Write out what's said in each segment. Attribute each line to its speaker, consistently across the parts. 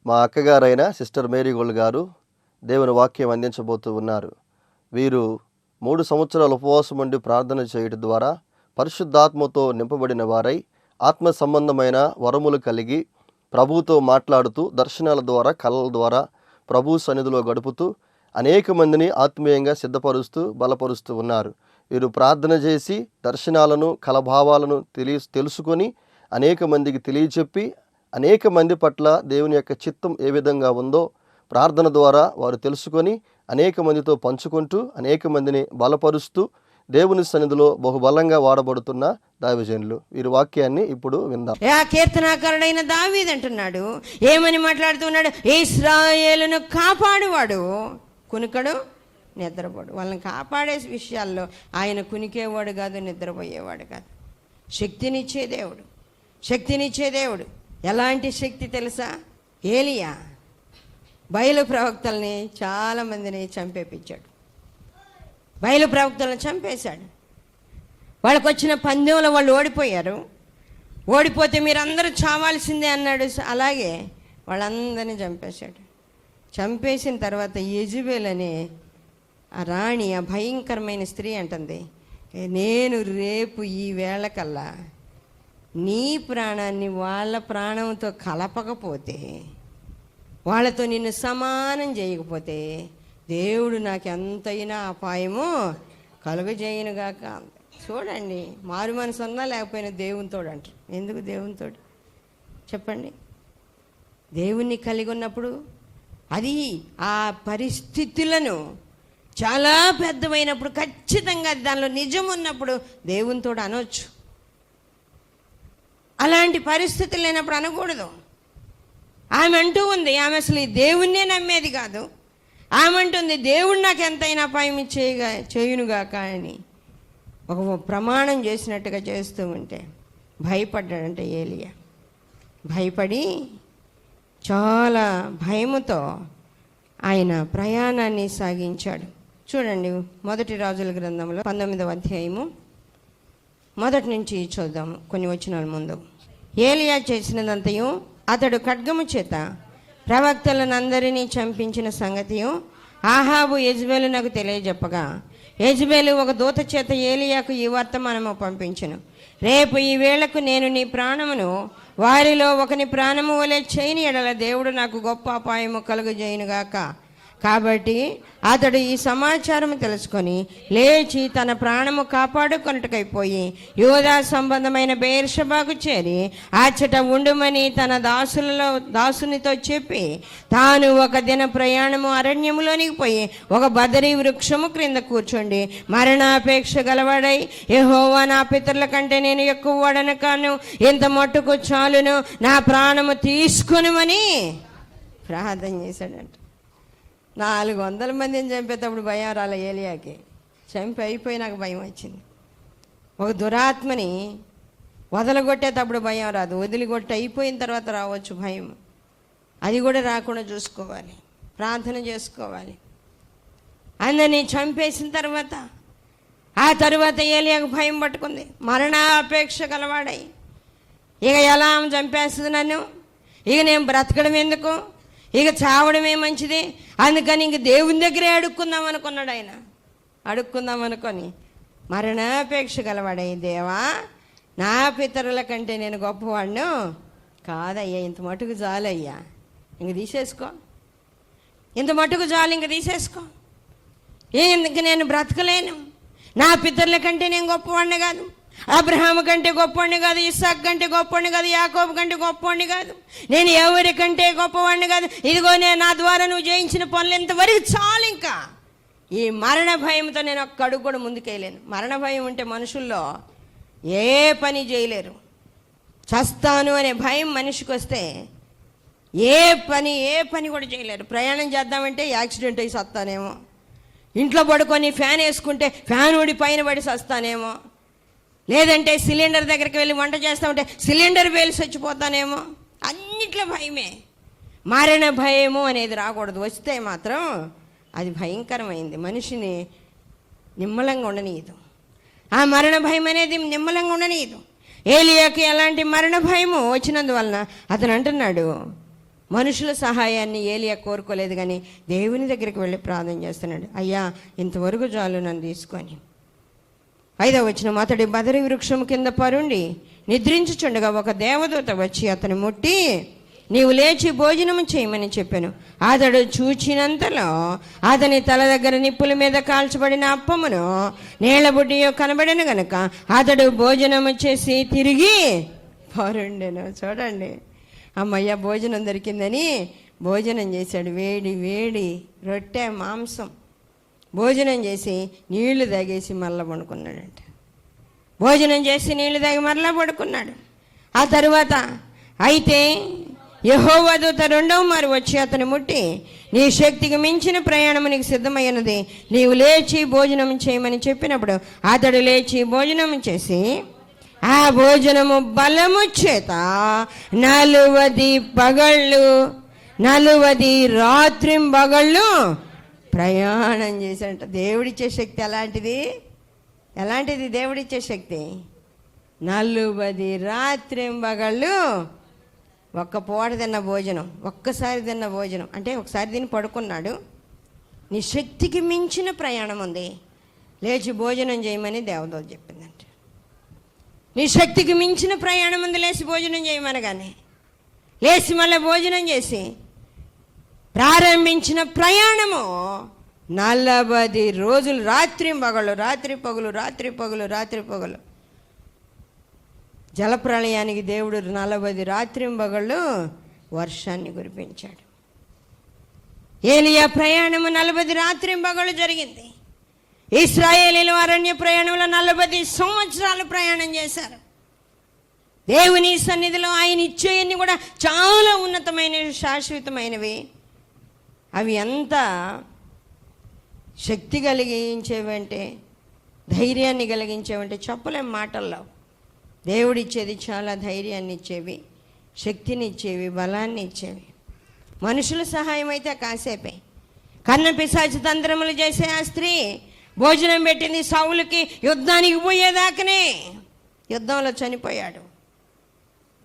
Speaker 1: మా అక్కగారైన sister Mary gold గారు దేవుని వాక్యం అందించబోతూ ఉన్నారు. వీరు 3 సంవత్సరాల ఉపవాసం ఉండి ప్రార్థన చేయడం ద్వారా పరిశుద్ధాత్మతో నింపబడిన వారై ఆత్మ సంబంధమైన వరములు కలిగి ప్రభువుతో మాట్లాడుతూ దర్శనాల ద్వారా కళల ద్వారా ప్రభు సన్నిధిలో గడుపుతూ అనేక మందిని ఆత్మీయంగా సిద్ధపరుస్తూ బలపరుస్తూ ఉన్నారు. వీరు ప్రార్థన చేసి దర్శనాలను కలభావాలను తెలుసుకొని అనేక మందికి తెలియచెప్పి అనేక మంది పట్ల దేవుని యొక్క చిత్తం ఏ విధంగా ఉందో ప్రార్థన ద్వారా వారు తెలుసుకొని అనేక మందితో పంచుకుంటూ అనేక మందిని బలపరుస్తూ దేవుని సన్నిధిలో బహుబలంగా వాడబడుతున్న దైవజనులు. వీరి వాక్యాన్ని ఇప్పుడు విందాం.
Speaker 2: కీర్తనాకారుడైన దావీదు అంటున్నాడు, ఏమని మాట్లాడుతున్నాడు? ఇశ్రాయేలును కాపాడువాడు కునుకడు నిద్రపోడు. వాళ్ళని కాపాడే విషయాల్లో ఆయన కునికేవాడు కాదు, నిద్రపోయేవాడు కాదు. శక్తినిచ్చే దేవుడు, శక్తినిచ్చే దేవుడు. ఎలాంటి శక్తి తెలుసా? ఏలియా బయలు ప్రవక్తల్ని చాలామందిని చంపేపించాడు. బయలు ప్రవక్తలను చంపేశాడు. వాళ్ళకు వచ్చిన పందెంలో వాళ్ళు ఓడిపోయారు. ఓడిపోతే మీరందరూ చావాల్సిందే అన్నాడు. అలాగే వాళ్ళందరినీ చంపేశాడు. చంపేసిన తర్వాత యెజబెల్ అనే ఆ రాణి, ఆ భయంకరమైన స్త్రీ అంటుంది, నేను రేపు ఈ వేళకల్లా నీ ప్రాణాన్ని వాళ్ళ ప్రాణంతో కలపకపోతే, వాళ్ళతో నిన్ను సమానం చేయకపోతే దేవుడు నాకు ఎంతైనా అపాయము కలుగజేయనుగాక. చూడండి, మారు మనసు ఉన్నా లేకపోయినా దేవునితోడు అంటారు. ఎందుకు దేవునితోడు చెప్పండి? దేవుణ్ణి కలిగి ఉన్నప్పుడు అది ఆ పరిస్థితులను చాలా పెద్దవైనప్పుడు ఖచ్చితంగా దానిలో నిజం ఉన్నప్పుడు దేవునితోడు అనొచ్చు. అలాంటి పరిస్థితులు లేనప్పుడు అనకూడదు. ఆమె అంటూ ఉంది, ఆమె అసలు ఈ దేవుణ్ణే నమ్మేది కాదు. ఆమె అంటుంది, దేవుడు నాకు ఎంతైనా అపాయం చేయునుగాక అని ఒక ప్రమాణం చేసినట్టుగా చేస్తూ ఉంటే భయపడ్డాడంటే ఏలియా. భయపడి చాలా భయముతో ఆయన ప్రయాణాన్ని సాగించాడు. చూడండి, 1 రాజుల గ్రంథంలో 19వ అధ్యాయము 1 నుంచి చూద్దాము. కొన్ని వచనాల ముందు, ఏలియా చేసినదంతయు అతడు ఖడ్గము చేత ప్రవక్తలనందరినీ చంపించిన సంగతియు ఆహాబు యెజబెలు నాకు తెలియజెప్పగా, యెజబెలు ఒక దూత చేత ఏలియాకు ఈ వర్తమానము పంపించెను. రేపు ఈ వేళకు నేను నీ ప్రాణమును వారిలో ఒకని ప్రాణము వలె చేయని ఎడల దేవుడు నాకు గొప్ప అపాయము కలుగజేయునుగాక. కాబట్టి అతడు ఈ సమాచారం తెలుసుకొని లేచి తన ప్రాణము కాపాడుకొనుటకైపోయి యూదా సంబంధమైన బెయేర్షెబాకు చేరి అచ్చట ఉండుమని తన దాసునితో చెప్పి తాను ఒక దిన ప్రయాణము అరణ్యములోనికి పోయి ఒక బదరీ వృక్షము క్రింద కూర్చోండి మరణాపేక్ష గలవాడై, యెహోవా నా పితరుల కంటే నేను ఎక్కువ వాడను కాను, ఇంత మట్టుకు చాలును, నా ప్రాణము తీసుకునిమని ప్రార్థన చేశాడంట. 400 మందిని చంపేటప్పుడు భయం రాలే ఏలియాకి. చంపి అయిపోయి నాకు భయం వచ్చింది. ఒక దురాత్మని వదలగొట్టేటప్పుడు భయం రాదు, వదిలిగొట్టి అయిపోయిన తర్వాత రావచ్చు భయం. అది కూడా రాకుండా చూసుకోవాలి, ప్రార్థన చేసుకోవాలి. అందరినీ చంపేసిన తర్వాత ఆ తర్వాత ఏలియాకు భయం పట్టుకుంది. మరణాపేక్ష గలవాడై, ఇక ఎలా చంపేస్తుంది నన్ను, ఇక నేను బ్రతకడం ఎందుకు, ఇక చావడమే మంచిది, అందుకని ఇంక దేవుని దగ్గరే అడుక్కుందాం అనుకున్నాడు. ఆయన అడుక్కుందాం అనుకొని మరణాపేక్ష గలవాడై, దేవా నా పితరుల కంటే నేను గొప్పవాడిను కాదయ్యా, ఇంత మటుకు చాలయ్యా, ఇంక తీసేసుకో, ఇంత మటుకు చాలు, ఇంక తీసేసుకో, ఇంక నేను బ్రతకలేను, నా పితరుల కంటే నేను గొప్పవాడిని కాదు, అబ్రహాము కంటే గొప్పవాడిని కాదు, ఇస్సాకు కంటే గొప్పవాడిని కాదు, యాకోబు కంటే గొప్పవాడిని కాదు, నేను ఎవరి కంటే గొప్పవాడిని కాదు, ఇదిగో నేను నా ద్వారా నువ్వు చేయించిన పనులు ఇంతవరకు చాలు, ఇంకా ఈ మరణ భయంతో నేను ఒక్క అడుగు కూడా ముందుకెళ్ళలేను. మరణ భయం ఉంటే మనుషుల్లో ఏ పని చేయలేరు. చస్తాను అనే భయం మనిషికి వస్తే ఏ పని కూడా చేయలేరు. ప్రయాణం చేద్దామంటే యాక్సిడెంట్ అయ్యి చస్తానేమో, ఇంట్లో పడుకొని ఫ్యాన్ వేసుకుంటే ఫ్యాన్ ఊడి పైన పడి చస్తానేమో, లేదంటే సిలిండర్ దగ్గరికి వెళ్ళి వంట చేస్తామంటే సిలిండర్ వేలు చచ్చిపోతానేమో. అన్నిట్లో భయమే. మరణ భయము అనేది రాకూడదు. వస్తే మాత్రం అది భయంకరమైంది, మనిషిని నిమ్మలంగా ఉండనీయదు. ఆ మరణ భయం అనేది నిమ్మలంగా ఉండనీయదు. ఏలియాకి ఎలాంటి మరణ భయము వచ్చినందువలన అతను అంటున్నాడు, మనుషుల సహాయాన్ని ఏలియా కోరుకోలేదు, కానీ దేవుని దగ్గరికి వెళ్ళి ప్రార్థన చేస్తున్నాడు. అయ్యా, ఇంతవరకు చాలు నన్ను తీసుకొని. 5వ వచనం, అతడి బదరి వృక్షం కింద పరుండి నిద్రించుచుండగా ఒక దేవదూత వచ్చి అతను ముట్టి, నీవు లేచి భోజనము చేయమని చెప్పాను. అతడు చూచినంతలో అతని తల దగ్గర నిప్పుల మీద కాల్చబడిన అప్పమును నీళ్లబుడ్డియో కనబడిన గనుక అతడు భోజనము చేసి తిరిగి పరుండెను. చూడండి, అమ్మయ్య భోజనం దొరికిందని భోజనం చేశాడు. వేడి వేడి రొట్టె మాంసం భోజనం చేసి నీళ్లు తాగేసి మళ్ళా పడుకున్నాడంట. భోజనం చేసి నీళ్లు తాగి మరలా పడుకున్నాడు. ఆ తరువాత అయితే యెహోవా దూత 2వ మారు వచ్చి అతను ముట్టి, నీ శక్తికి మించిన ప్రయాణము నీకు సిద్ధమైనది, నీవు లేచి భోజనం చేయమని చెప్పినప్పుడు అతడు లేచి భోజనం చేసి ఆ భోజనము బలము చేత 40 పగళ్ళు 40 రాత్రింబగళ్ళు ప్రయాణం చేశాడంట. దేవుడిచ్చే శక్తి ఎలాంటిది దేవుడిచ్చే శక్తి? 40 రాత్రింబగళ్ళు ఒక్క పూట తిన్న భోజనం, ఒక్కసారి తిన్న భోజనం. అంటే ఒకసారి తిని పడుకున్నాడు. నీ శక్తికి మించిన ప్రయాణం ఉంది, లేచి భోజనం చేయమని దేవదూత చెప్పిందంట. నీ శక్తికి మించిన ప్రయాణం ఉంది, లేచి భోజనం చేయమనగానే లేచి మళ్ళీ భోజనం చేసి ప్రారంభించిన ప్రయాణము 40 రోజులు రాత్రింబగళ్ళు, రాత్రి పగలు. జలప్రళయానికి దేవుడు 40 రాత్రింబగళ్ళు వర్షాన్ని కురిపించాడు. ఏలియా ప్రయాణము 40 రాత్రింబగళ్ళు జరిగింది. ఇశ్రాయేలీయులు అరణ్య ప్రయాణంలో 40 సంవత్సరాలు ప్రయాణం చేశారు. దేవుని సన్నిధిలో ఆయన ఇచ్చేయన్ని కూడా చాలా ఉన్నతమైనవి, శాశ్వతమైనవి. అవి ఎంత శక్తి కలిగించేవంటే, ధైర్యాన్ని కలిగించేవంటే చెప్పలేం మాటల్లో. దేవుడిచ్చేది చాలా ధైర్యాన్ని ఇచ్చేవి, శక్తిని ఇచ్చేవి, బలాన్ని ఇచ్చేవి. మనుషుల సహాయం అయితే కాసేపే. కన్న పిశాచి తంత్రములు చేసే ఆ స్త్రీ భోజనం పెట్టింది సౌలుకి యుద్ధానికి పోయేదాకనే. యుద్ధంలో చనిపోయాడు.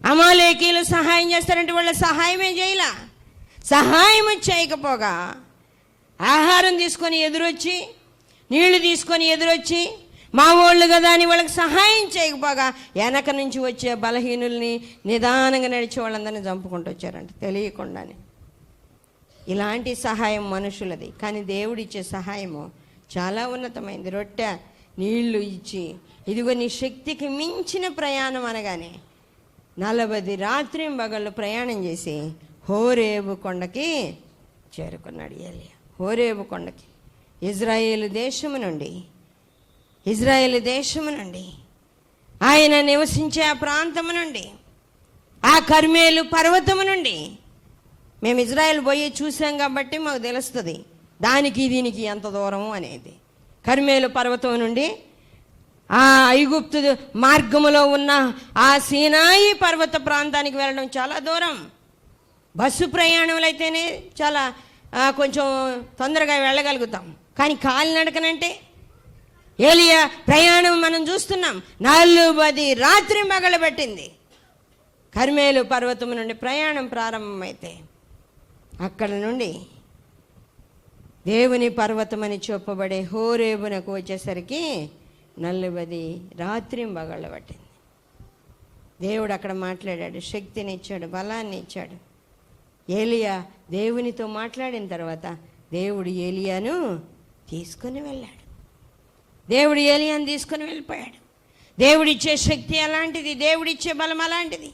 Speaker 2: అమాలేకీయులు సహాయం చేస్తారంటే వాళ్ళ సహాయమే చేయలా. సహాయం చేయకపోగా ఆహారం తీసుకొని ఎదురొచ్చి, నీళ్లు తీసుకొని ఎదురొచ్చి, మా వాళ్ళు కదా అని వాళ్ళకి సహాయం చేయకపోగా వెనక నుంచి వచ్చే బలహీనుల్ని, నిదానంగా నడిచే వాళ్ళందరినీ చంపుకుంటూ వచ్చారంట తెలియకుండానే. ఇలాంటి సహాయం మనుషులది, కానీ దేవుడిచ్చే సహాయము చాలా ఉన్నతమైంది. రొట్టె నీళ్లు ఇచ్చి, ఇదిగో నీ శక్తికి మించిన ప్రయాణం అనగానే 40 రాత్రింబగళ్ళు ప్రయాణం చేసి హోరేబు కొండకి చేరుకున్నాడు ఏలియా. హోరేబు కొండకి ఇజ్రాయేలు దేశము నుండి ఆయన నివసించే ఆ ప్రాంతము నుండి, ఆ కర్మేలు పర్వతము నుండి. మేము ఇజ్రాయేల్ పోయి చూసాం కాబట్టి మాకు తెలుస్తుంది దానికి దీనికి ఎంత దూరము అనేది. కర్మేలు పర్వతం నుండి ఆ ఐగుప్తు మార్గములో ఉన్న ఆ సీనాయి పర్వత ప్రాంతానికి వెళ్ళడం చాలా దూరం. బస్సు ప్రయాణంలో అయితేనే చాలా కొంచెం తొందరగా వెళ్ళగలుగుతాం, కానీ కాలినడకనంటే ఏలియా ప్రయాణం మనం చూస్తున్నాం. 40 రాత్రింబగళ్ళు పట్టింది. కర్మేలు పర్వతం నుండి ప్రయాణం ప్రారంభమైతే అక్కడ నుండి దేవుని పర్వతం అని చెప్పబడే హోరేబునకు వచ్చేసరికి 40 రాత్రింబగళ్ళు పట్టింది. దేవుడు అక్కడ మాట్లాడాడు, శక్తిని ఇచ్చాడు, బలాన్ని ఇచ్చాడు. ఏలియా దేవునితో మాట్లాడిన తర్వాత దేవుడు ఏలియాను తీసుకొని వెళ్ళాడు. దేవుడు ఏలియాను తీసుకొని వెళ్ళిపోయాడు. దేవుడిచ్చే శక్తి అలాంటిది, దేవుడిచ్చే బలం అలాంటిది.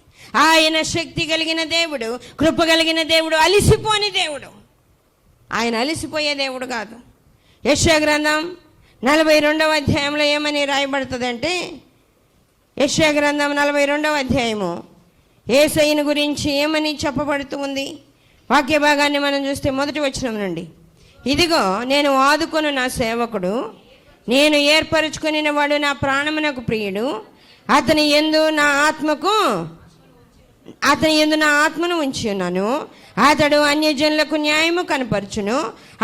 Speaker 2: ఆయన శక్తి కలిగిన దేవుడు, కృప కలిగిన దేవుడు, అలిసిపోని దేవుడు. ఆయన అలిసిపోయే దేవుడు కాదు. యెషయా గ్రంథం 42వ అధ్యాయంలో ఏమని రాయబడుతుందంటే, యెషయా గ్రంథం 42వ అధ్యాయము యేసయ్యను గురించి ఏమని చెప్పబడుతూ ఉంది. వాక్య భాగాన్ని మనం చూస్తే 1వ వచనం నుండి, ఇదిగో నేను ఆదుకొను నా సేవకుడు, నేను ఏర్పరచుకొనిన వాడు, నా ప్రాణమునకు ప్రియుడు, అతని యందు నా ఆత్మకు అతని యందు నా ఆత్మను ఉంచి ఉన్నాను. అతడు అన్యజనులకు న్యాయము కనపరచును.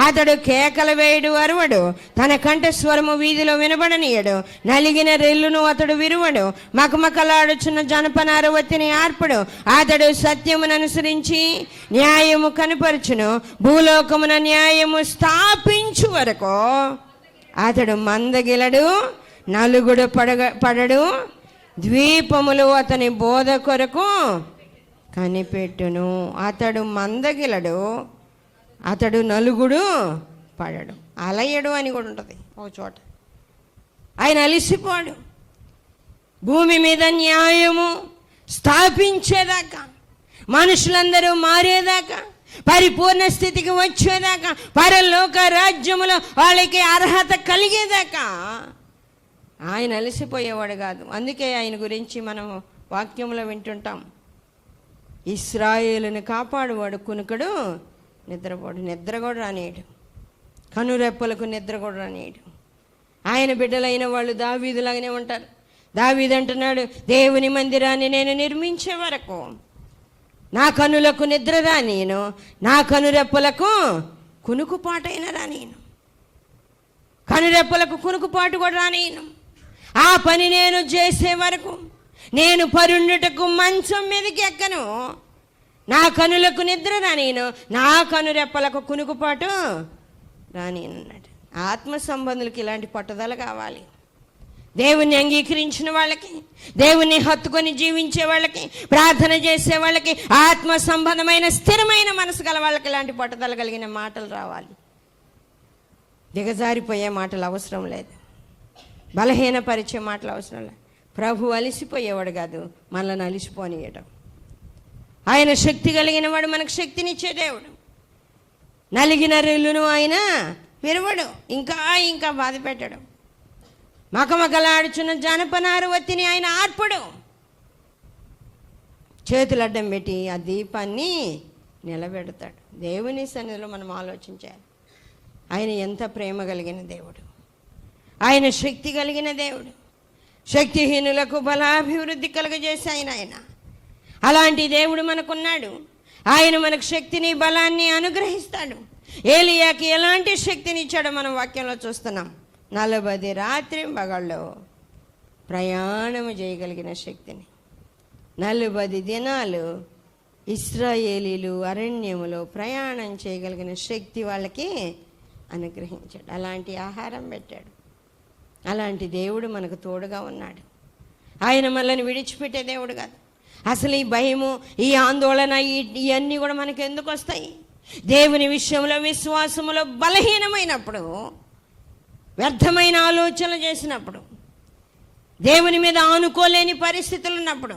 Speaker 2: అతడు కేకలు వేయుడు, అరువడు. తన కంఠ స్వరము వీధిలో వినబడనీయడు. నలిగిన రెల్లును అతడు విరువడు. మకమకలాడుచున్న జనపనార వత్తిని ఆర్పడు. అతడు సత్యమును అనుసరించి న్యాయము కనపరచును. భూలోకమున న్యాయము స్థాపించు వరకు అతడు మందగిలడు, నలుగుడు పడడు. ద్వీపములు అతని బోధ కొరకు కనిపెట్టును. అతడు మందగిలడు, అతడు నలుగుడు పడడు. అలయడు అని కూడా ఉంటుంది ఒక చోట. ఆయన అలిసిపోడు. భూమి మీద న్యాయము స్థాపించేదాకా, మనుషులందరూ మారేదాకా, పరిపూర్ణ స్థితికి వచ్చేదాకా, పరలోక రాజ్యములో వాళ్ళకి అర్హత కలిగేదాకా ఆయన అలసిపోయేవాడు కాదు. అందుకే ఆయన గురించి మనం వాక్యంలో వింటుంటాం. ఇశ్రాయేలుని కాపాడువాడు కునుకడు, నిద్రపోడు. నిద్ర కూడా రానేయడు, కనురెప్పలకు నిద్ర కూడా రానేయడు. ఆయన బిడ్డలైన వాళ్ళు దావీదులాగానే ఉంటారు. దావీదు అంటున్నాడు, దేవుని మందిరాన్ని నేను నిర్మించే వరకు నా కనులకు నిద్ర రానేను, నా కనురెప్పలకు కునుకుపాటైన రానేను. కనురెప్పలకు కునుకుపాటు కూడా రానేను. ఆ పని నేను చేసే వరకు, నేను పరుండుటకు మంచం మీదకి ఎక్కను, నా కనులకు నిద్ర రానేను, నా కనురెప్పలకు కునుకుపాటు రానేనన్నాడు. ఆత్మ సంబంధులకి ఇలాంటి పట్టుదల కావాలి. దేవుణ్ణి అంగీకరించిన వాళ్ళకి, దేవుణ్ణి హత్తుకొని జీవించే వాళ్ళకి, ప్రార్థన చేసే వాళ్ళకి, ఆత్మ సంబంధమైన స్థిరమైన మనసు గల వాళ్ళకి ఇలాంటి పట్టుదల కలిగిన మాటలు రావాలి. దిగజారిపోయే మాటలు అవసరం లేదు, బలహీనపరిచే మాటలు అవసరం లేదు. ప్రభు అలిసిపోయేవాడు కాదు, మనల్ని అలిసిపోనియడం. ఆయన శక్తి కలిగిన వాడు, మనకు శక్తినిచ్చే దేవుడు. నలిగిన రెల్లును ఆయన విరవడు, ఇంకా ఇంకా బాధ పెట్టడం. మకమకలాడుచున్న జనపనారు వత్తిని ఆయన ఆర్పడు. చేతులు అడ్డం పెట్టి ఆ దీపాన్ని నిలబెడతాడు. దేవుని సన్నిధిలో మనం ఆలోచించాలి. ఆయన ఎంత ప్రేమ కలిగిన దేవుడు, ఆయన శక్తి కలిగిన దేవుడు. శక్తిహీనులకు బలాభివృద్ధి కలుగజేసే ఆయన అలాంటి దేవుడు మనకున్నాడు. ఆయన మనకు శక్తిని, బలాన్ని అనుగ్రహిస్తాడు. ఏలియాకి ఎలాంటి శక్తిని ఇచ్చాడో మనం వాక్యంలో చూస్తున్నాం. 40 రాత్రి పగళ్ళు ప్రయాణము చేయగలిగిన శక్తిని, 40 దినాలు ఇశ్రాయేలీలు అరణ్యములో ప్రయాణం చేయగలిగిన శక్తి వాళ్ళకి అనుగ్రహించాడు. అలాంటి ఆహారం పెట్టాడు. అలాంటి దేవుడు మనకు తోడుగా ఉన్నాడు. ఆయన మనల్ని విడిచిపెట్టే దేవుడు కాదు. అసలు ఈ భయము, ఈ ఆందోళన, ఇవన్నీ కూడా మనకు ఎందుకు వస్తాయి? దేవుని విషయంలో విశ్వాసములో బలహీనమైనప్పుడు, వ్యర్థమైన ఆలోచనలు చేసినప్పుడు, దేవుని మీద ఆనుకోలేని పరిస్థితులు ఉన్నప్పుడు,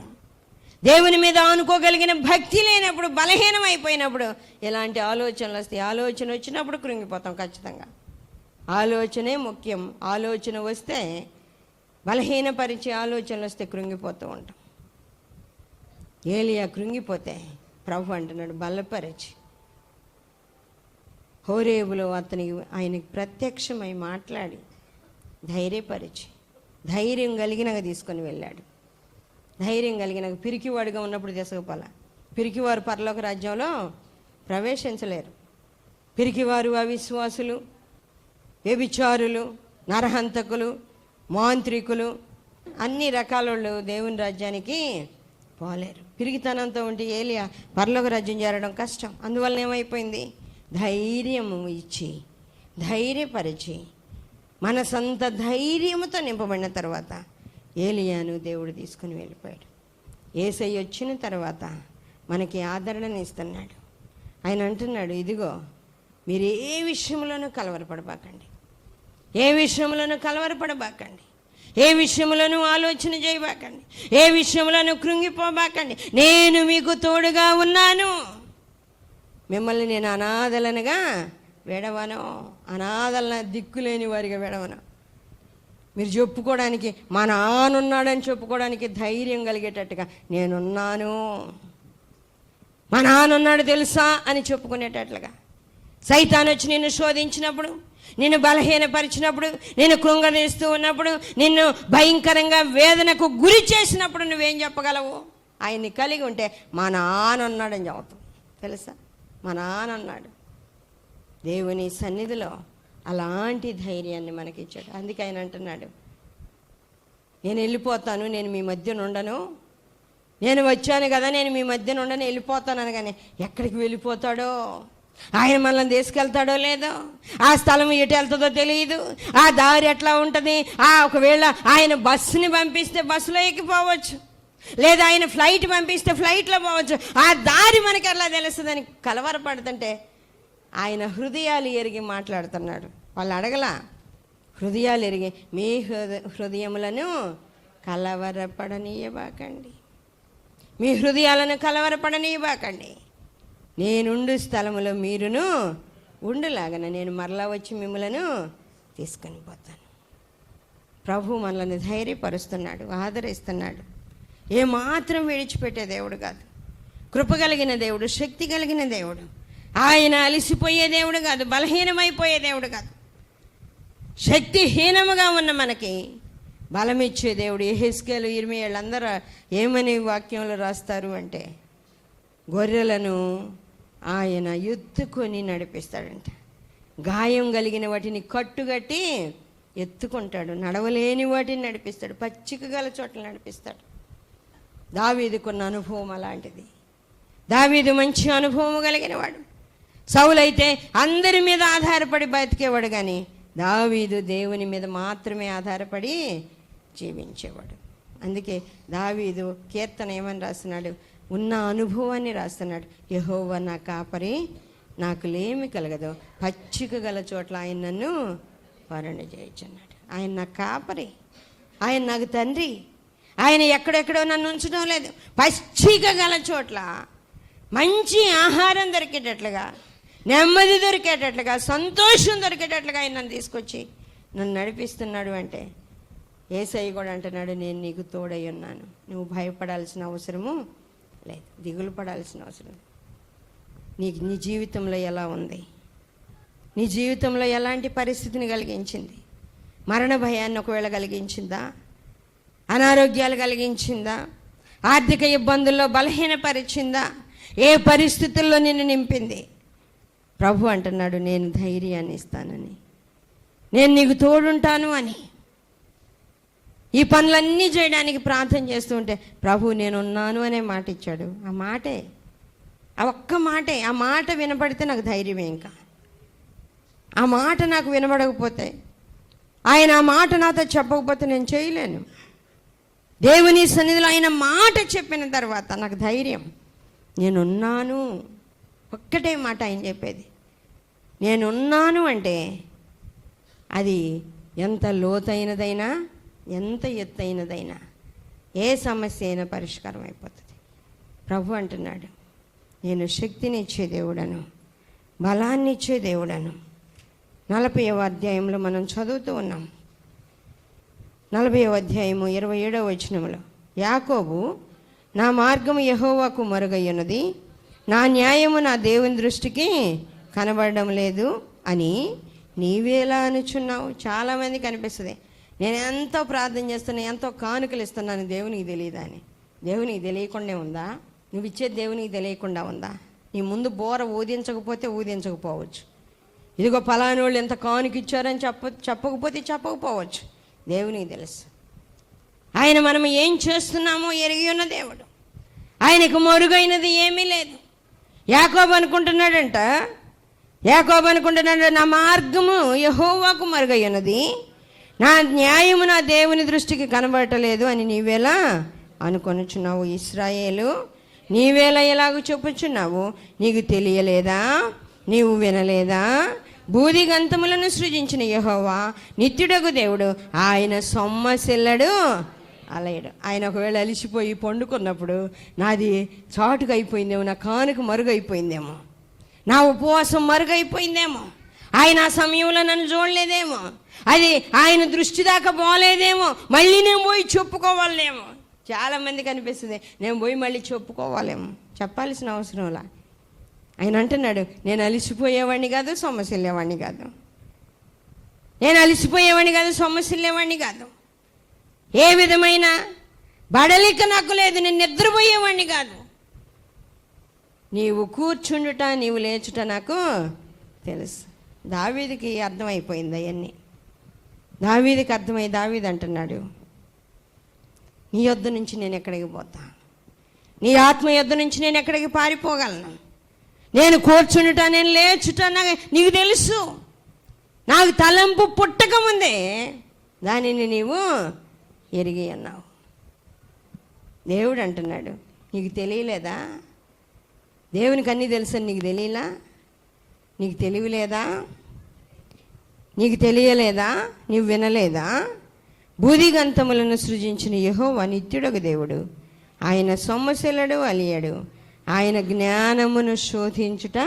Speaker 2: దేవుని మీద ఆనుకోగలిగిన భక్తి లేనప్పుడు, బలహీనమైపోయినప్పుడు ఇలాంటి ఆలోచనలు వస్తాయి. ఆలోచన వచ్చినప్పుడు కృంగిపోతాం ఖచ్చితంగా. ఆలోచనే ముఖ్యం. ఆలోచన వస్తే, బలహీనపరిచే ఆలోచనలు వస్తే కృంగిపోతూ ఉంటాం. ఏలియా కృంగిపోతే ప్రభు అంటున్నాడు, బలపరిచి హోరేబులో ఆయనకి ప్రత్యక్షమై మాట్లాడి ధైర్యపరిచి, ధైర్యం కలిగినగా తీసుకొని వెళ్ళాడు. ధైర్యం కలిగినగా, పిరికివాడుగా ఉన్నప్పుడు తీసుకుపోల. పిరికివారు పరలోక రాజ్యంలో ప్రవేశించలేరు. పిరికివారు అవిశ్వాసులు, వ్యభిచారులు, నరహంతకులు, మాంత్రికులు, అన్ని రకాల వాళ్ళు దేవుని రాజ్యానికి పోలేరు. పిరిగితనంతో ఉంటే ఏలియా పరలోక రాజ్యం చేరడం కష్టం. అందువల్ల ఏమైపోయింది? ధైర్యము ఇచ్చి, ధైర్యపరిచి, మనసంత ధైర్యముతో నింపబడిన తర్వాత ఏలియాను దేవుడు తీసుకుని వెళ్ళిపోయాడు. యేసయ్య వచ్చిన తర్వాత మనకి ఆదరణని ఇస్తున్నాడు. ఆయన అంటున్నాడు, ఇదిగో మీరు ఏ విషయంలోనూ కలవరపడబాకండి, ఏ విషయంలోనూ కలవరపడబాకండి, ఏ విషయంలోనూ ఆలోచన చేయబాకండి, ఏ విషయంలోనూ కృంగిపోబాకండి. నేను మీకు తోడుగా ఉన్నాను. మిమ్మల్ని నేను అనాథలనుగా విడవను, అనాథలన దిక్కులేని వారిగా విడవను. మీరు చెప్పుకోవడానికి, మా నాన్నున్నాడని చెప్పుకోవడానికి ధైర్యం కలిగేటట్టుగా నేనున్నాను, మా నాన్నున్నాడు తెలుసా అని చెప్పుకునేటట్లుగా. సైతాను వచ్చి నిన్ను శోధించినప్పుడు, నిన్ను బలహీనపరిచినప్పుడు, నిన్ను కృంగదీస్తూ ఉన్నప్పుడు, నిన్ను భయంకరంగా వేదనకు గురి చేసినప్పుడు నువ్వేం చెప్పగలవు? ఆయన్ని కలిగి ఉంటే మా నాన్న ఉన్నాడని చెబుతాం. తెలుసా, మా నాన్న ఉన్నాడు. దేవుని సన్నిధిలో అలాంటి ధైర్యాన్ని మనకిచ్చాడు. అందుకే ఆయన అంటున్నాడు, నేను వెళ్ళిపోతాను, నేను మీ మధ్యన ఉండను, నేను వచ్చాను కదా, నేను మీ మధ్యన ఉండను, వెళ్ళిపోతాను అనగానే ఎక్కడికి వెళ్ళిపోతాడో, ఆయన మనల్ని తీసుకెళ్తాడో లేదో, ఆ స్థలం ఎటు వెళ్తుందో తెలియదు, ఆ దారి ఎట్లా ఉంటుంది, ఒకవేళ ఆయన బస్సుని పంపిస్తే బస్సులో ఎక్కిపోవచ్చు, లేదా ఆయన ఫ్లైట్ పంపిస్తే ఫ్లైట్లో పోవచ్చు, ఆ దారి మనకి ఎట్లా తెలుస్తుందని కలవరపడుతుంటే ఆయన హృదయాలు ఎరిగి మాట్లాడుతున్నాడు. వాళ్ళు అడగలా, హృదయాలు ఎరిగి మీ హృదయములను కలవరపడనీయబాకండి, మీ హృదయాలను కలవరపడనీయబాకండి, నేనుండు స్థలములో మీరును ఉండులాగన నేను మరలా వచ్చి మిమ్మలను తీసుకొని పోతాను. ప్రభు మనల్ని ధైర్యపరుస్తున్నాడు, ఆదరిస్తున్నాడు. ఏమాత్రం విడిచిపెట్టే దేవుడు కాదు. కృప కలిగిన దేవుడు, శక్తి కలిగిన దేవుడు. ఆయన అలిసిపోయే దేవుడు కాదు, బలహీనమైపోయే దేవుడు కాదు. శక్తిహీనముగా ఉన్న మనకి బలమిచ్చే దేవుడు. యెహెజ్కేలు, యిర్మీయాలు అందరూ ఏమని వాక్యంలో రాస్తారు అంటే, గొర్రెలను ఆయన ఎత్తుకొని నడిపిస్తాడంట. గాయం కలిగిన వాటిని కట్టుగట్టి ఎత్తుకుంటాడు, నడవలేని వాటిని నడిపిస్తాడు, పచ్చిక గల చోట్ల నడిపిస్తాడు. దావీదుకున్న అనుభవం అలాంటిది. దావీదు మంచి అనుభవం కలిగిన వాడు. సౌలైతే అందరి మీద ఆధారపడి బతికేవాడు, కానీ దావీదు దేవుని మీద మాత్రమే ఆధారపడి జీవించేవాడు. అందుకే దావీదు కీర్తన ఏమని రాస్తున్నాడు, ఉన్న అనుభవాన్ని రాస్తున్నాడు. యెహోవా నా కాపరి, నాకు లేమి కలగదు, పచ్చిక గల చోట్ల ఆయన నన్ను వరణ చేయొచ్చన్నాడు. ఆయన నా కాపరి, ఆయన నాకు తండ్రి, ఆయన ఎక్కడెక్కడో నన్ను ఉంచడం లేదు. పచ్చిక గల చోట్ల మంచి ఆహారం దొరికేటట్లుగా, నెమ్మది దొరికేటట్లుగా, సంతోషం దొరికేటట్లుగా ఆయన నన్ను తీసుకొచ్చి నన్ను నడిపిస్తున్నాడు. అంటే యేసయ్య కూడా అంటున్నాడు, నేను నీకు తోడై ఉన్నాను, నువ్వు భయపడాల్సిన అవసరము లేదు, దిగులు పడాల్సిన అవసరం. నీ జీవితంలో ఎలా ఉంది, నీ జీవితంలో ఎలాంటి పరిస్థితిని కలిగించింది? మరణ భయాన్ని ఒకవేళ కలిగించిందా? అనారోగ్యాలు కలిగించిందా? ఆర్థిక ఇబ్బందుల్లో బలహీనపరిచిందా? ఏ పరిస్థితుల్లో నిన్ను నింపింది? ప్రభు అంటున్నాడు, నేను ధైర్యాన్ని ఇస్తానని, నేను నీకు తోడుంటాను అని. ఈ పనులన్నీ చేయడానికి ప్రార్థన చేస్తూ ఉంటే ప్రభు నేనున్నాను అనే మాట ఇచ్చాడు. ఆ మాటే, ఆ ఒక్క మాటే, ఆ మాట వినపడితే నాకు ధైర్యమే. ఇంకా ఆ మాట నాకు వినబడకపోతే, ఆయన ఆ మాట నాతో చెప్పకపోతే నేను చేయలేను. దేవుని సన్నిధిలో ఆయన మాట చెప్పిన తర్వాత నాకు ధైర్యం. నేనున్నాను, ఒక్కటే మాట ఆయన చెప్పేది, నేనున్నాను అంటే అది ఎంత లోతైనదైనా, ఎంత ఎత్తైనదైనా, ఏ సమస్య అయినా పరిష్కారం అయిపోతుంది. ప్రభు అంటున్నాడు, నేను శక్తిని ఇచ్చే దేవుడను, బలాన్ని ఇచ్చే దేవుడను. 40వ అధ్యాయంలో మనం చదువుతూ ఉన్నాం. 40వ అధ్యాయము 27వ వచనంలో, యాకోబు నా మార్గము యెహోవాకు మరుగయ్యున్నది, నా న్యాయము నా దేవుని దృష్టికి కనబడడం లేదు అని నీవేలా అనుచున్నావు. చాలామందికి అనిపిస్తుంది, నేను ఎంతో ప్రార్థన చేస్తున్నాను, ఎంతో కానుకలు ఇస్తున్నాను, దేవునికి తెలియదా అని. దేవునికి తెలియకుండా ఉందా? నువ్వు ఇచ్చేది దేవునికి తెలియకుండా ఉందా? నీ ముందు బోర ఊదించకపోతే ఊదించకపోవచ్చు. ఇదిగో పలానోళ్ళు ఎంత కానుక ఇచ్చారని చెప్పకపోతే చెప్పకపోవచ్చు. దేవునికి తెలుసు. ఆయన మనం ఏం చేస్తున్నామో ఎరిగి ఉన్న దేవుడు. ఆయనకు మరుగైనది ఏమీ లేదు. యాకోబు అనుకుంటున్నాడు, నా మార్గము యెహోవాకు మరుగై ఉన్నది, నా న్యాయము నా దేవుని దృష్టికి కనబడటలేదు అని నీవేలా అనుకొనుచున్నావు. ఇశ్రాయేలు, నీవేలా ఎలాగూ చెప్పుచున్నావు? నీకు తెలియలేదా? నీవు వినలేదా? బూది గంతములను సృజించిన యెహోవా నిత్యుడగు దేవుడు, ఆయన సొమ్మసిల్లడు అలయడు. ఆయన ఒకవేళ అలిసిపోయి పండుకున్నప్పుడు నాది చాటుగా అయిపోయిందేమో, నా కానుక మరుగైపోయిందేమో, నా ఉపవాసం మరుగైపోయిందేమో, ఆయన ఆ సమయంలో నన్ను చూడలేదేమో, అది ఆయన దృష్టి దాకా పోలేదేమో, మళ్ళీ నేను పోయి చెప్పుకోవాలేమో. చాలామందికి అనిపిస్తుంది, నేను పోయి మళ్ళీ చెప్పుకోవాలేమో. చెప్పాల్సిన అవసరంలా. ఆయన అంటున్నాడు, నేను అలిసిపోయేవాడిని కాదు, సొమ్మసిల్లేవాడిని కాదు, నేను అలిసిపోయేవాడిని కాదు, సొమ్మసిల్లేవాడిని కాదు. ఏ విధమైన బడలిక నాకు లేదు, నేను నిద్రపోయేవాడిని కాదు. నీవు కూర్చుండుట నీవు లేచుట నాకు తెలుసు. దావీదుకి అర్థమైపోయింది అవన్నీ. దావీదుకి అర్థమై దావీదు అంటున్నాడు, నీ యొద్ద నుంచి నేను ఎక్కడికి పోతా? నీ ఆత్మ యొద్ద నుంచి నేను ఎక్కడికి పారిపోగలను? నేను కూర్చుండుట నేను లేచుట నీకు తెలుసు. నాకు తలంపు పుట్టకముందే దానిని నీవు ఎరిగి అన్నావు. దేవుడు అంటున్నాడు, నీకు తెలియలేదా? దేవునికి అన్నీ తెలుసని నీకు తెలియలా? నీకు తెలియలేదా? నీకు తెలియలేదా? నీవు వినలేదా? భూదిగంతములను సృజించిన యెహోవా నిత్యుడొక దేవుడు, ఆయన సొమ్మసిల్లడు అలియడు, ఆయన జ్ఞానమును శోధించుట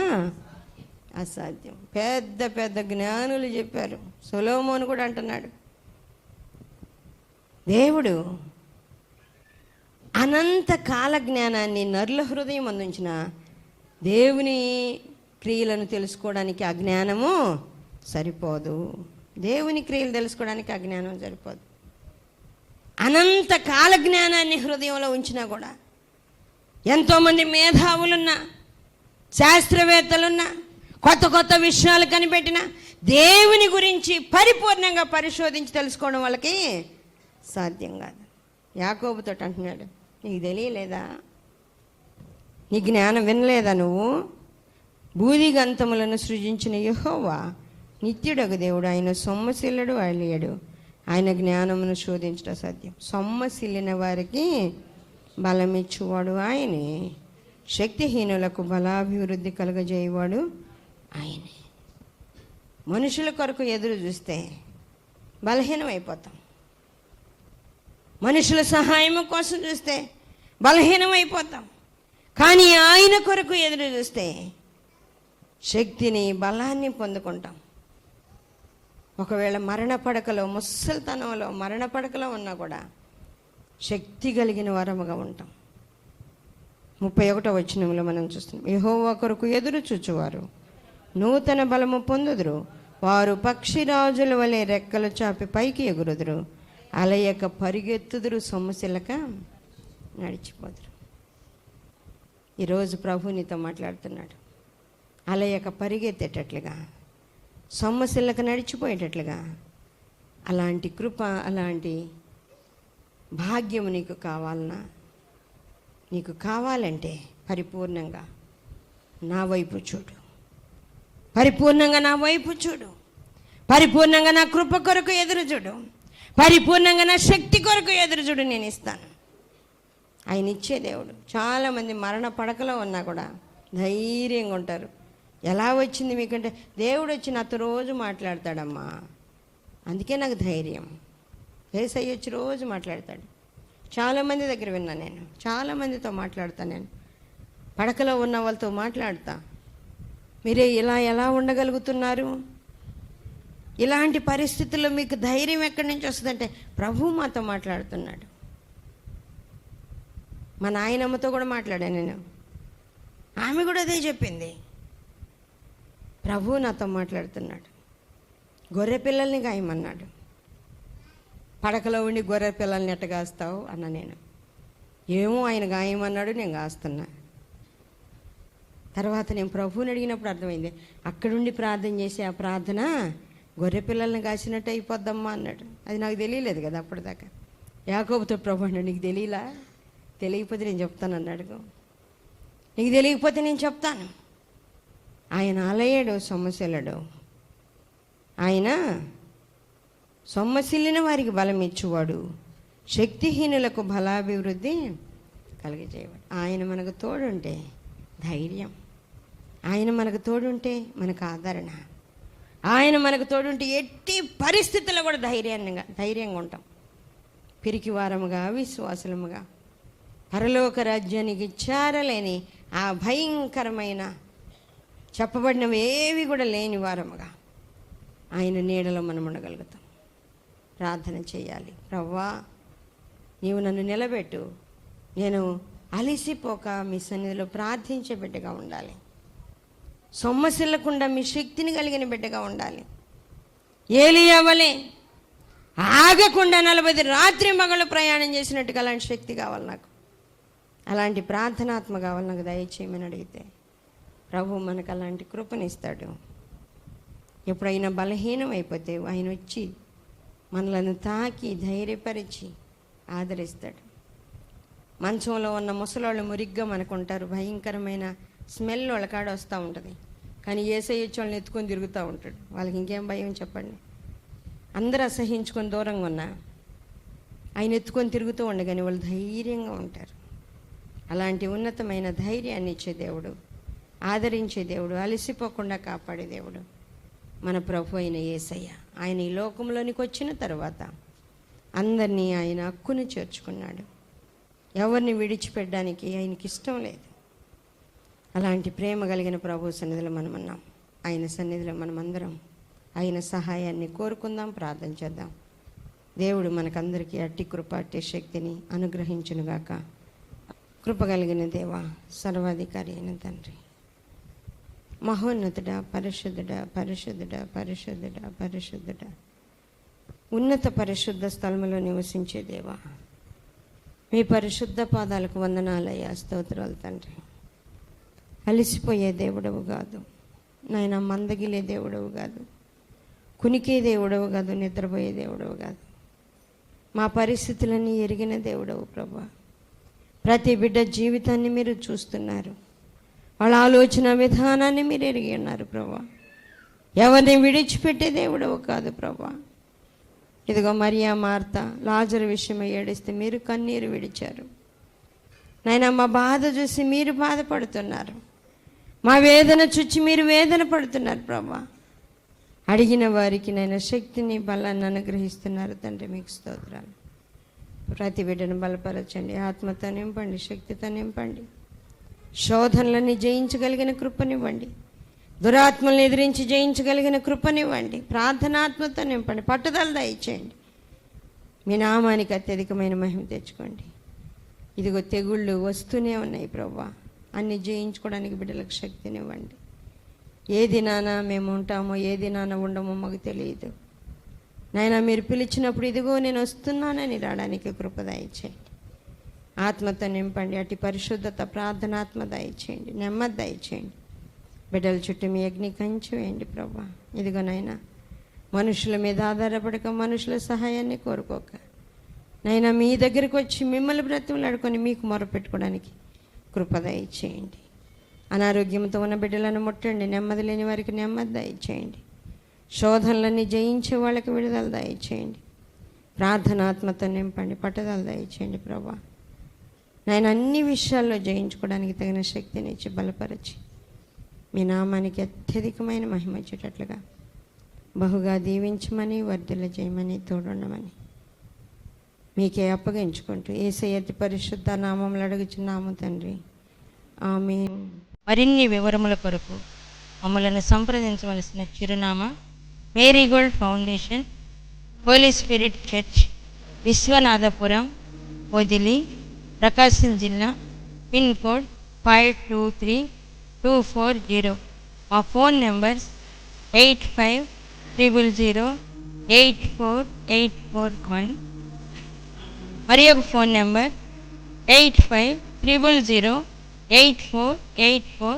Speaker 2: అసాధ్యం. పెద్ద పెద్ద జ్ఞానులు చెప్పారు. సొలొమోను కూడా అంటున్నాడు, దేవుడు అనంత కాల జ్ఞానాన్ని నరుల హృదయం అందించిన దేవుని క్రియలను తెలుసుకోవడానికి ఆ జ్ఞానము సరిపోదు. దేవుని క్రియలు తెలుసుకోవడానికి ఆ జ్ఞానం సరిపోదు. అనంత కాల జ్ఞానాన్ని హృదయంలో ఉంచినా కూడా, ఎంతోమంది మేధావులున్నా, శాస్త్రవేత్తలున్నా, కొత్త కొత్త విషయాలు కనిపెట్టిన దేవుని గురించి పరిపూర్ణంగా పరిశోధించి తెలుసుకోవడం వాళ్ళకి సాధ్యం కాదు. యాకోబుతో అంటున్నాడు, నీకు తెలియలేదా? నీ జ్ఞానం వినలేదా? నువ్వు భూదిగంతములను సృజించిన యెహోవా నిత్యుడొక దేవుడు, ఆయన సొమ్మసిల్లడు అలియడు, ఆయన జ్ఞానమును శోధించడం సాధ్యం. సొమ్మసిల్లిన వారికి బలమిచ్చువాడు ఆయనే, శక్తిహీనులకు బలాభివృద్ధి కలుగజేయవాడు ఆయనే. మనుషుల కొరకు ఎదురు చూస్తే బలహీనమైపోతాం. మనుషుల సహాయం కోసం చూస్తే బలహీనమైపోతాం. కానీ ఆయన కొరకు ఎదురు చూస్తే శక్తిని, బలాన్ని పొందుకుంటాం. ఒకవేళ మరణ పడకలో, ముసలితనంలో మరణ పడకలో ఉన్నా కూడా శక్తి కలిగిన వరముగా ఉంటాం. 31వ వచనంలో మనం చూస్తున్నాం, యెహోవా కొరకు ఎదురు చూచువారు నూతన బలము పొందుదురు, వారు పక్షిరాజుల వలె రెక్కలు చాపి పైకి ఎగురుదురు, అలయక పరిగెత్తుదురు, సొమ్మసిల్లక నడిచిపోదురు. ఈరోజు ప్రభు నీతో మాట్లాడుతున్నాడు. అలయక పరిగెత్తేటట్లుగా, సొమ్మసిల్లక నడిచిపోయేటట్లుగా అలాంటి కృప, అలాంటి భాగ్యము నీకు కావాలన్నా, నీకు కావాలంటే పరిపూర్ణంగా నా వైపు చూడు, పరిపూర్ణంగా నా వైపు చూడు, పరిపూర్ణంగా నా కృప కొరకు ఎదురు చూడు, పరిపూర్ణంగా నా శక్తి కొరకు ఎదురు చూడు. నేను ఇస్తాను. ఆయన ఇచ్చే దేవుడు. చాలామంది మరణ పడకలో ఉన్నా కూడా ధైర్యంగా ఉంటారు. ఎలా వచ్చింది మీకంటే, దేవుడు వచ్చి నాతో రోజు మాట్లాడతాడమ్మా, అందుకే నాకు ధైర్యం. యేసయ్య వచ్చి రోజు మాట్లాడతాడు. చాలామంది దగ్గర విన్నా నేను, చాలామందితో మాట్లాడతాను నేను. పడకలో ఉన్న వాళ్ళతో మాట్లాడతా, మీరే ఇలా ఎలా ఉండగలుగుతున్నారు? ఇలాంటి పరిస్థితుల్లో మీకు ధైర్యం ఎక్కడి నుంచి వస్తుందంటే ప్రభు మాతో మాట్లాడుతున్నాడు. మా నాయనమ్మతో కూడా మాట్లాడాను నేను. ఆమె కూడా అదే చెప్పింది, ప్రభు నాతో మాట్లాడుతున్నాడు. గొర్రె పిల్లల్ని గాయమన్నాడు. పడకలో ఉండి గొర్రె పిల్లల్ని ఎట్ట కాస్తావు అన్న నేను. ఏమో ఆయన గాయమన్నాడు, నేను కాస్తున్నా. తర్వాత నేను ప్రభువుని అడిగినప్పుడు అర్థమైంది, అక్కడుండి ప్రార్థన చేసి ఆ ప్రార్థన గొర్రె పిల్లల్ని కాసినట్టు అయిపోద్దమ్మా అన్నాడు. అది నాకు తెలియలేదు కదా అప్పటిదాకా. యాకోబుతో ప్రభు అన్నాడు, నీకు తెలియలా? తెలియకపోతే నేను చెప్తాను అన్నాడు. నీకు తెలియకపోతే నేను చెప్తాను. ఆయన అలయడు, సొమ్మసిల్లడు. ఆయన సొమ్మసిల్లిన వారికి బలం ఇచ్చువాడు, శక్తిహీనులకు బలాభివృద్ధి కలిగజేయవాడు. ఆయన మనకు తోడుంటే ధైర్యం, ఆయన మనకు తోడుంటే మనకు ఆదరణ, ఆయన మనకు తోడుంటే ఎట్టి పరిస్థితుల్లో కూడా ధైర్యంగా ఉంటాం. పిరికివారముగా, విశ్వాసముగా, పరలోక రాజ్యానికి చేరలేని ఆ భయంకరమైన చెప్పబడినవి ఏవి కూడా లేని వారముగా ఆయన నీడలో మనం ఉండగలుగుతాం. ప్రార్థన చేయాలి. ప్రభువా, నీవు నన్ను నిలబెట్టు, నేను అలిసిపోక మీ సన్నిధిలో ప్రార్థించే బిడ్డగా ఉండాలి. సొమ్మసిల్లకుండా మీ శక్తిని కలిగిన బిడ్డగా ఉండాలి. ఏలియా వలె ఆగకుండా 40 రాత్రి మగళ్ళు ప్రయాణం చేసినట్టుగా అలాంటి శక్తి కావాలి నాకు. అలాంటి ప్రార్థనాత్మ కావాలి నాకు, దయచేయమని అడిగితే ప్రభు మనకు అలాంటి కృపనిస్తాడు. ఎప్పుడైనా బలహీనం అయిపోతే ఆయన వచ్చి మనలను తాకి ధైర్యపరిచి ఆదరిస్తాడు. మంచంలో ఉన్న ముసలోళ్ళు మురిగ్గా మనకుంటారు, భయంకరమైన స్మెల్ వాళ్ళ కాడ వస్తూ ఉంటుంది. కానీ యేసయ్య వచ్చి వాళ్ళని ఎత్తుకొని తిరుగుతూ ఉంటాడు. వాళ్ళకి ఇంకేం భయం చెప్పండి? అందరూ అసహించుకొని దూరంగా ఉన్నా ఆయన ఎత్తుకొని తిరుగుతూ ఉండగానే వాళ్ళు ధైర్యంగా ఉంటారు. అలాంటి ఉన్నతమైన ధైర్యాన్ని ఇచ్చే దేవుడు, ఆదరించే దేవుడు, అలసిపోకుండా కాపాడే దేవుడు మన ప్రభు అయిన యేసయ్య. ఆయన ఈ లోకంలోనికి వచ్చిన తర్వాత అందరినీ ఆయన హక్కును చేర్చుకున్నాడు. ఎవరిని విడిచిపెట్టడానికి ఆయనకి ఇష్టం లేదు. అలాంటి ప్రేమ కలిగిన ప్రభు సన్నిధిలో మనం ఉన్నాం. ఆయన సన్నిధిలో మనమందరం ఆయన సహాయాన్ని కోరుకుందాం, ప్రార్థన చేద్దాం. దేవుడు మనకందరికీ అట్టి కృప, అట్టి శక్తిని అనుగ్రహించునుగాక. కృప కలిగిన దేవ, సర్వాధికారి అయిన తండ్రి, మహోన్నతుడా, పరిశుద్ధుడా, పరిశుద్ధుడా, పరిశుద్ధుడా, పరిశుద్ధుడా, ఉన్నత పరిశుద్ధ స్థలములో నివసించే దేవా, మీ పరిశుద్ధ పాదాలకు వందనాలయ్యా, స్తోత్రాలు తండ్రి. అలిసిపోయే దేవుడవు కాదు నాయన, మందగిలే దేవుడవు కాదు, కునికే దేవుడవు కాదు, నిద్రపోయే దేవుడవు కాదు. మా పరిస్థితులన్నీ ఎరిగిన దేవుడవు ప్రభా. ప్రతి బిడ్డ జీవితాన్ని మీరు చూస్తున్నారు, వాళ్ళ ఆలోచన విధానాన్ని మీరు ఎరిగి ఉన్నారు ప్రభా. ఎవరిని విడిచిపెట్టే దేవుడవు కాదు ప్రభా. ఇదిగో మరియా, మార్త, లాజరు విషయమై ఏడిస్తే మీరు కన్నీరు విడిచారు నాయన. మా బాధ చూసి మీరు బాధపడుతున్నారు, మా వేదన చూచి మీరు వేదన పడుతున్నారు ప్రభా. అడిగిన వారికి నైనా శక్తిని, బలాన్ని అనుగ్రహిస్తున్నారు తండ్రి, మీకు స్తోత్రాలు. ప్రతి బిడ్డను బలపరచండి, ఆత్మతో నింపండి, శక్తితో నింపండి, శోధనలని జయించగలిగిన కృపనివ్వండి, దురాత్మలను ఎదిరించి జయించగలిగిన కృపనివ్వండి, ప్రార్థనాత్మతో నింపండి, పట్టుదల దయచేయండి. మీ నామానికి అత్యధికమైన మహిమ తెచ్చుకోండి. ఇదిగో తెగుళ్ళు వస్తూనే ఉన్నాయి ప్రభా, అన్ని జయించుకోవడానికి బిడ్డలకు శక్తినివ్వండి. ఏ దినాన మేము ఉంటామో, ఏ దినాన ఉండమో మాకు తెలియదు నాయన. మీరు పిలిచినప్పుడు ఇదిగో నేను వస్తున్నానని రావడానికి కృప దయచేయండి. ఆత్మతో నింపండి, అటు పరిశుద్ధత, ప్రార్థనాత్మ దయచేయండి, నెమ్మది దయచేయండి. బిడ్డల చుట్టూ మీ అగ్ని కంచి వేయండి ప్రభా. ఇదిగో నాయన, మనుషుల మీద ఆధారపడక, మనుషుల సహాయాన్ని కోరుకోక నైనా మీ దగ్గరికి వచ్చి మిమ్మల్ని బ్రతిమలాడుకొని మీకు మొరపెట్టుకోవడానికి కృప దయచేయండి. అనారోగ్యంతో ఉన్న బిడ్డలను ముట్టండి, నెమ్మది లేని వారికి నెమ్మది దయచేయండి, శోధనలన్నీ జయించే వాళ్ళకి విడుదల దయచేయండి. ప్రార్థనాత్మతో నింపండి, పట్టుదల దయచేయండి ప్రభా. నాయన అన్ని విషయాల్లో జయించుకోవడానికి తగిన శక్తిని ఇచ్చి బలపరిచి మీ నామానికి అత్యధికమైన మహిమ వచ్చేటట్లుగా బహుగా దీవించమని, వర్ధిల్ల చేయమని, తోడుండమని మీకే అప్పగించుకుంటూ యేసయ్య అతి పరిశుద్ధ నామములో అడుగుచున్నాము తండ్రి, ఆమేన్.
Speaker 3: మరిన్ని వివరముల కొరకు మమ్మల్ని సంప్రదించవలసిన చిరునామా marigold foundation, holy spirit church, Vishwanathapuram, Podili, Prakasam జిల్లా, పిన్ కోడ్ 523240. మా ఫోన్ నెంబర్స్ 8500084841, మరి ఒక ఫోన్ నెంబర్ 8500084841.